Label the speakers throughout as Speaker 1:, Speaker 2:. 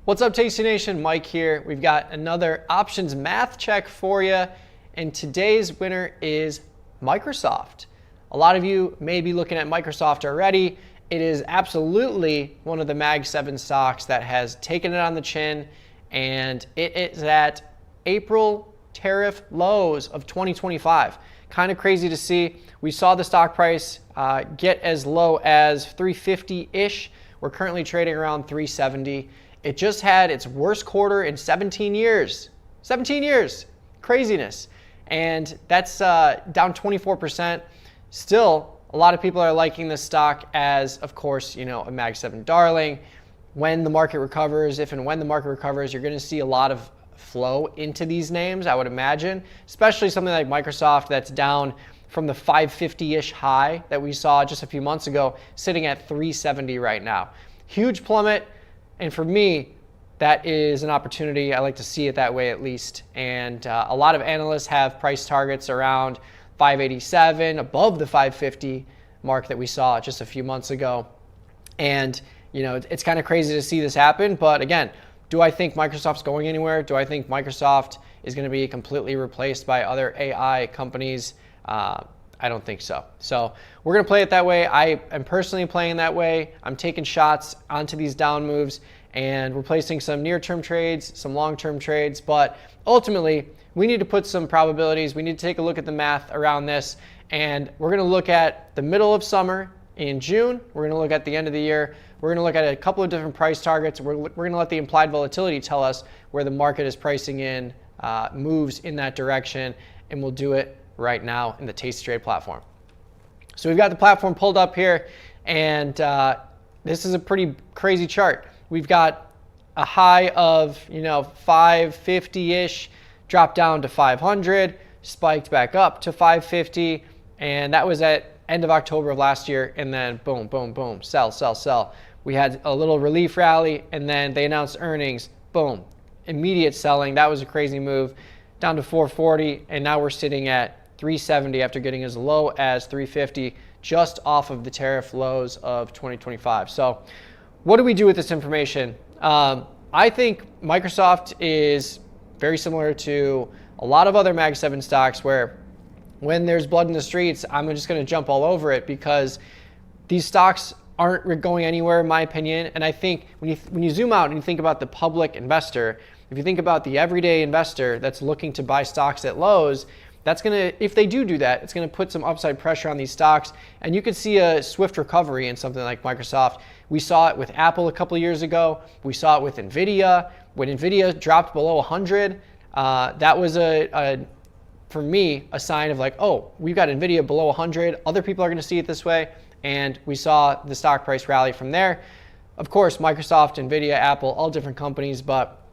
Speaker 1: What's up, Tasty Nation? Mike here. We've got another options math check for you, and today's winner is Microsoft. A lot of you may be looking at Microsoft already. It is absolutely one of the Mag 7 stocks that has taken it on the chin, and it is at April tariff lows of 2025. Kind of crazy to see. We saw the stock price get as low as 350-ish. We're currently trading around 370. It just had its worst quarter in 17 years. 17 years. Craziness. And that's down 24%. Still, a lot of people are liking this stock as, of course, a Mag 7 darling. When the market recovers, if and when the market recovers, you're going to see a lot of flow into these names, I would imagine, especially something like Microsoft that's down from the 550-ish high that we saw just a few months ago, sitting at 370 right now. Huge plummet. And for me, that is an opportunity. I like to see it that way at least. And a lot of analysts have price targets around 587, above the 550 mark that we saw just a few months ago. And it's kind of crazy to see this happen. But again, do I think Microsoft's going anywhere? Do I think Microsoft is going to be completely replaced by other AI companies? I don't think so. So we're going to play it that way. I am personally playing that way. I'm taking shots onto these down moves and we're placing some near-term trades, some long-term trades. But ultimately, we need to put some probabilities. We need to take a look at the math around this. And we're going to look at the middle of summer in June. We're going to look at the end of the year. We're going to look at a couple of different price targets. We're going to let the implied volatility tell us where the market is pricing in moves in that direction. And we'll do it right now in the Tasty Trade platform. So we've got the platform pulled up here, and this is a pretty crazy chart. We've got a high of 550-ish, dropped down to 500, spiked back up to 550, and that was at end of October of last year, and then boom, boom, boom, sell, sell, sell. We had a little relief rally, and then they announced earnings, boom, immediate selling. That was a crazy move, down to 440, and now we're sitting at 370 after getting as low as 350 just off of the tariff lows of 2025. So what do we do with this information? I think Microsoft is very similar to a lot of other Mag 7 stocks where when there's blood in the streets, I'm just going to jump all over it because these stocks aren't going anywhere, in my opinion. And I think when you zoom out and you think about the public investor, if you think about the everyday investor that's looking to buy stocks at lows, that's going to, if they do that, it's going to put some upside pressure on these stocks. And you could see a swift recovery in something like Microsoft. We saw it with Apple a couple of years ago. We saw it with NVIDIA. When NVIDIA dropped below 100, that was for me, a sign of like, oh, we've got NVIDIA below 100. Other people are going to see it this way. And we saw the stock price rally from there. Of course, Microsoft, NVIDIA, Apple, all different companies, but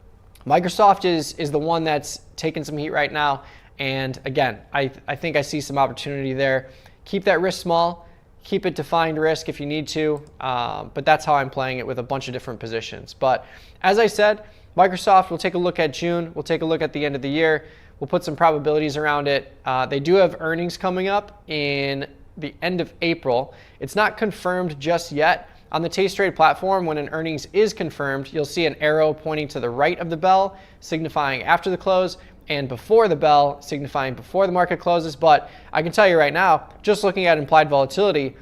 Speaker 1: Microsoft is the one that's taking some heat right now. And again, I think I see some opportunity there. Keep that risk small, keep it defined risk if you need to, but that's how I'm playing it with a bunch of different positions. But as I said, Microsoft, we'll take a look at June, we'll take a look at the end of the year, we'll put some probabilities around it. They do have earnings coming up in the end of April. It's not confirmed just yet. On the Tasty Trade platform, when an earnings is confirmed, you'll see an arrow pointing to the right of the bell, signifying after the close, and before the bell, signifying before the market closes. But I can tell you right now, just looking at implied volatility,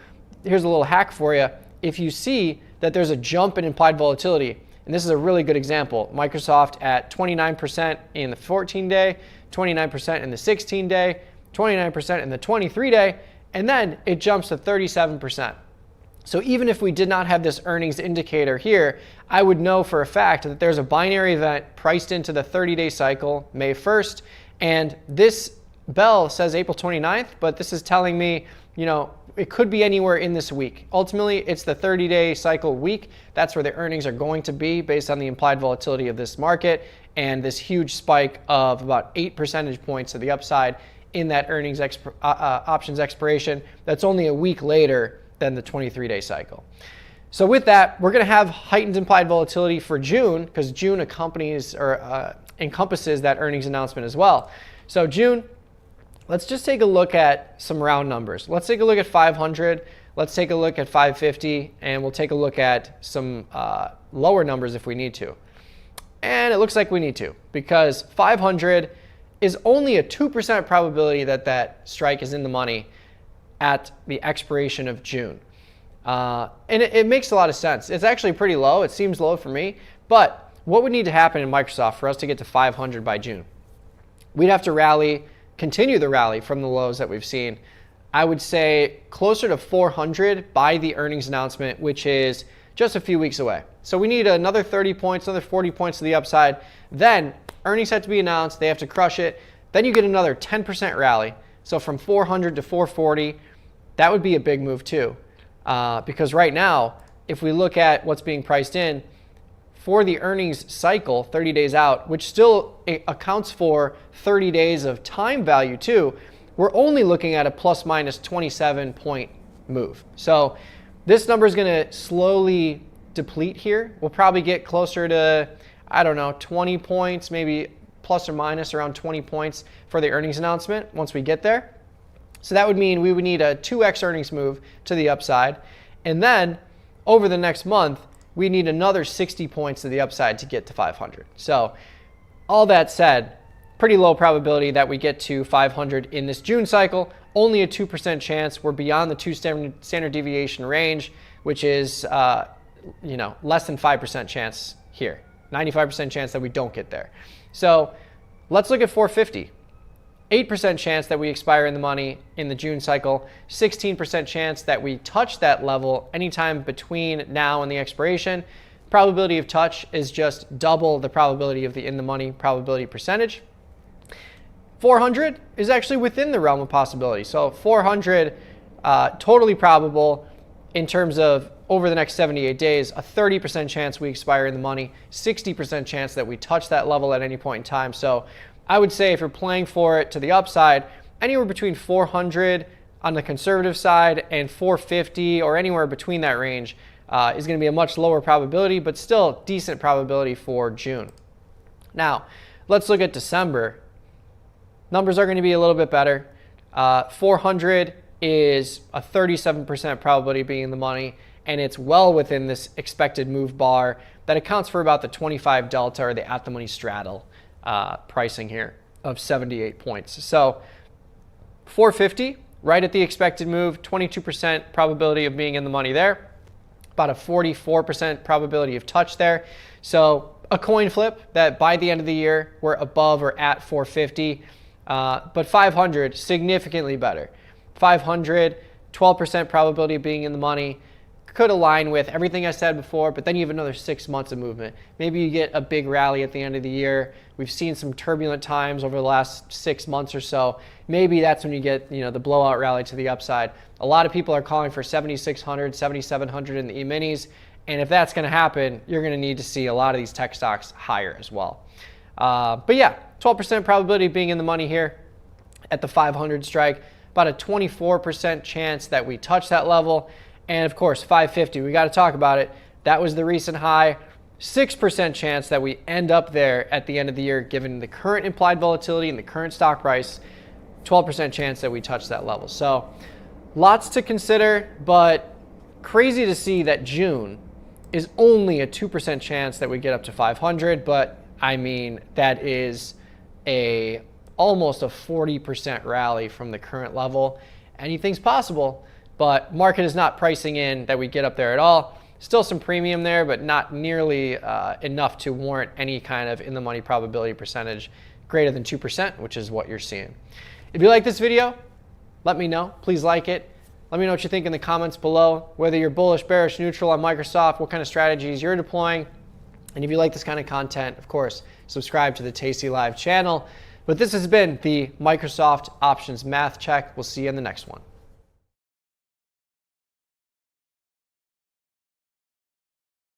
Speaker 1: here's a little hack for you. If you see that there's a jump in implied volatility, and this is a really good example, Microsoft at 29% in the 14-day, 29% in the 16-day, 29% in the 23-day, and then it jumps to 37%. So even if we did not have this earnings indicator here, I would know for a fact that there's a binary event priced into the 30-day cycle, May 1st, and this bell says April 29th, but this is telling me, it could be anywhere in this week. Ultimately, it's the 30-day cycle week. That's where the earnings are going to be based on the implied volatility of this market and this huge spike of about 8 percentage points to the upside in that earnings options expiration. That's only a week later than the 23-day cycle. So with that, we're going to have heightened implied volatility for June because June accompanies or encompasses that earnings announcement as well. So June, let's just take a look at some round numbers. Let's take a look at 500. Let's take a look at 550, and we'll take a look at some lower numbers if we need to. And it looks like we need to, because 500 is only a 2% probability that that strike is in the money at the expiration of June. And it makes a lot of sense. It's actually pretty low. It seems low for me. But what would need to happen in Microsoft for us to get to 500 by June? We'd have to rally, continue the rally from the lows that we've seen. I would say closer to 400 by the earnings announcement, which is just a few weeks away. So we need another 30 points, another 40 points to the upside. Then earnings have to be announced. They have to crush it. Then you get another 10% rally. So from 400 to 440, that would be a big move too. Because right now, if we look at what's being priced in for the earnings cycle 30 days out, which still accounts for 30 days of time value too, we're only looking at a plus minus 27 point move. So this number is going to slowly deplete here. We'll probably get closer to, I don't know, 20 points, maybe plus or minus around 20 points for the earnings announcement once we get there. So that would mean we would need a 2x earnings move to the upside. And then over the next month, we need another 60 points to the upside to get to 500. So all that said, pretty low probability that we get to 500 in this June cycle. Only a 2% chance. We're beyond the 2 standard deviation range, which is less than 5% chance here. 95% chance that we don't get there. So let's look at 450. 8% chance that we expire in the money in the June cycle, 16% chance that we touch that level anytime between now and the expiration. Probability of touch is just double the probability of the in the money probability percentage. 400 is actually within the realm of possibility. So 400, totally probable in terms of over the next 78 days, a 30% chance we expire in the money, 60% chance that we touch that level at any point in time. So I would say if you're playing for it to the upside, anywhere between 400 on the conservative side and 450 or anywhere between that range is going to be a much lower probability, but still decent probability for June. Now, let's look at December. Numbers are going to be a little bit better. 400 is a 37% probability of being in the money, and it's well within this expected move bar that accounts for about the 25 delta or the at the money straddle pricing here of 78 points. So 450, right at the expected move, 22% probability of being in the money there, about a 44% probability of touch there. So a coin flip that by the end of the year, we're above or at 450, but 500, significantly better. 500, 12% probability of being in the money, could align with everything I said before, but then you have another 6 months of movement. Maybe you get a big rally at the end of the year. We've seen some turbulent times over the last 6 months or so. Maybe that's when you get the blowout rally to the upside. A lot of people are calling for 7,600, 7,700 in the E-minis, and if that's going to happen, you're going to need to see a lot of these tech stocks higher as well. But yeah, 12% probability of being in the money here at the 500 strike, about a 24% chance that we touch that level. And of course, 550, we got to talk about it. That was the recent high. 6% chance that we end up there at the end of the year, given the current implied volatility and the current stock price. 12% chance that we touch that level. So lots to consider, but crazy to see that June is only a 2% chance that we get up to 500. But I mean, that is almost a 40% rally from the current level. Anything's possible. But market is not pricing in that we get up there at all. Still some premium there, but not nearly enough to warrant any kind of in the money probability percentage greater than 2%, which is what you're seeing. If you like this video, let me know. Please like it. Let me know what you think in the comments below, whether you're bullish, bearish, neutral on Microsoft, what kind of strategies you're deploying. And if you like this kind of content, of course, subscribe to the tastylive channel. But this has been the Microsoft Options Math Check. We'll see you in the next one.